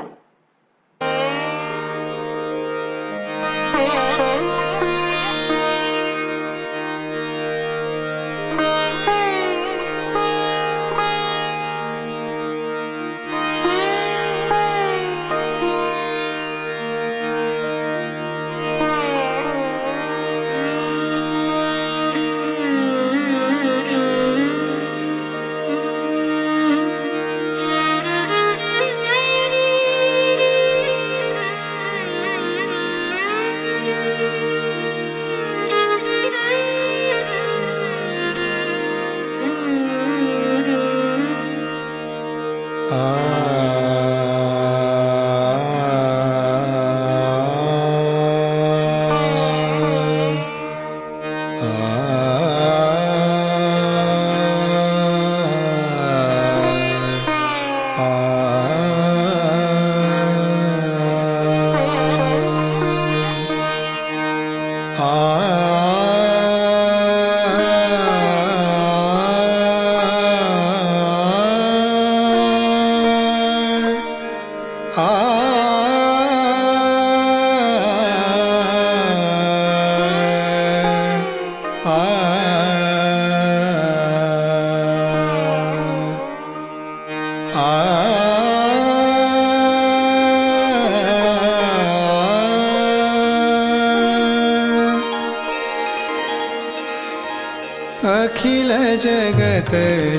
अखिल जगत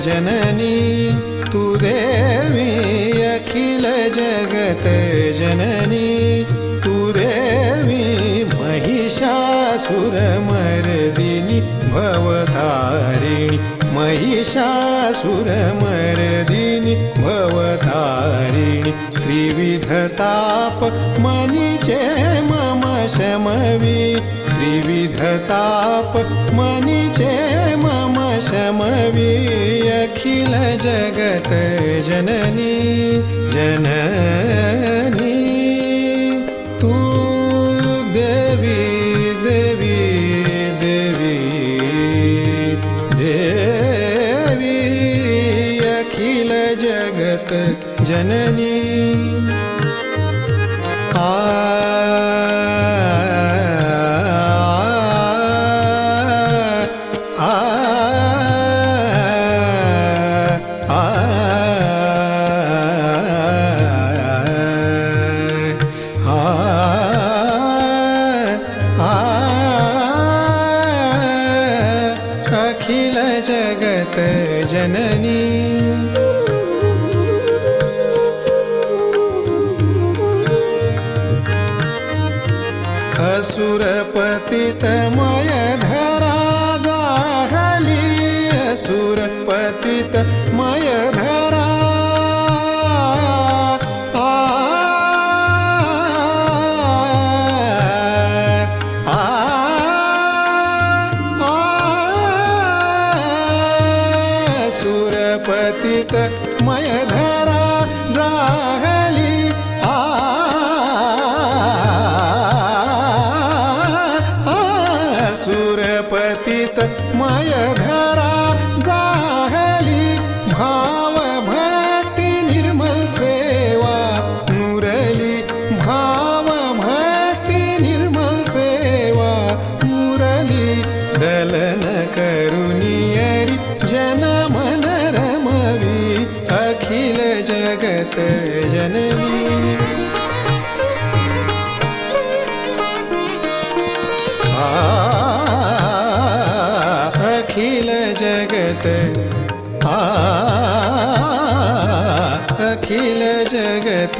जननी तू देवी, अखिल जगत जननी तू देवी, महिषासुरमर्दिनी भवतारिणी, महिषासुरमर्दिनी भवतारिणी, त्रिविधताप मनीचे मम शमवी, त्रिविधताप मनीचे मम शमवी, अखिल जगत जननी जननी तू देवी देवी देवी देवी, अखिल जगत जननी। अखिल जगत जननी असुरपतितमय धरा जाहली, असुरपतितमय धरा असुरपतितमय धरा जाहली, असुरपतितमय धरा जाहली, भाव भक्ति निर्मल सेवा मुरली, भाव भक्ति निर्मल सेवा मुरली, दलन करुनियरि जन मन रमवी, अखिल जगत जननी। अखिल जगत अखिल जगत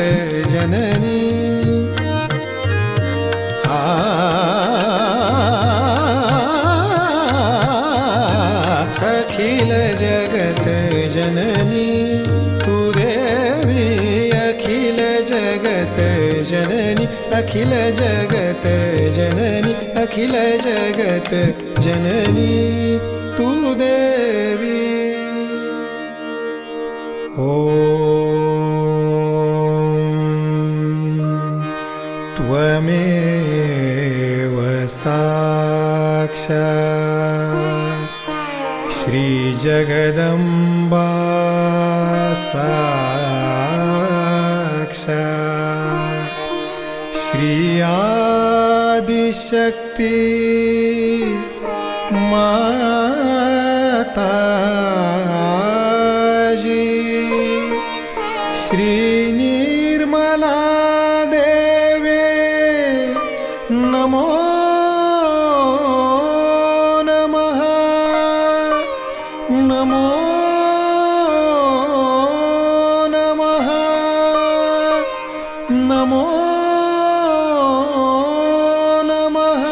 जननी, अखिल जगत जननी तू देवी, अखिल जगत जननी, अखिल जगत जननी, अखिल जगत जननी तू देवी। त्वमेव साक्षात् श्रीजगदम्बा साक्षात् श्री आदिशक्ति माताजी, श्री निर्मला देवे नमो नमः, नमो नमः, नमो नमः।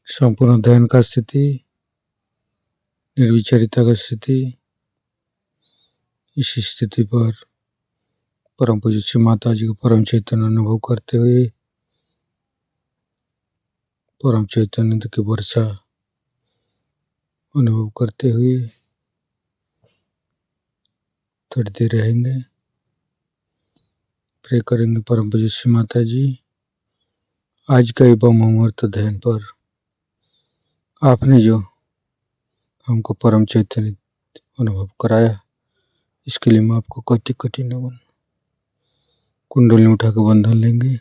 संपूर्ण ध्यान का स्थिति, निर्विचारिता का स्थिति। इस स्थिति पर परम पूज्य श्री माता जी को परम चैतन्य अनुभव करते हुए परम चैतन्य की वर्षा अनुभव करते हुए थोड़ी देर रहेंगे। प्रे करेंगे परम पूज्य श्री माता जी, आज का ये ब्रह्म ध्यान पर आपने जो हमको परम चैतन्य अनुभव कराया, इसके लिए मैं आपको कोटि कोटि नमन। कुंडली उठा के बंधन लेंगे।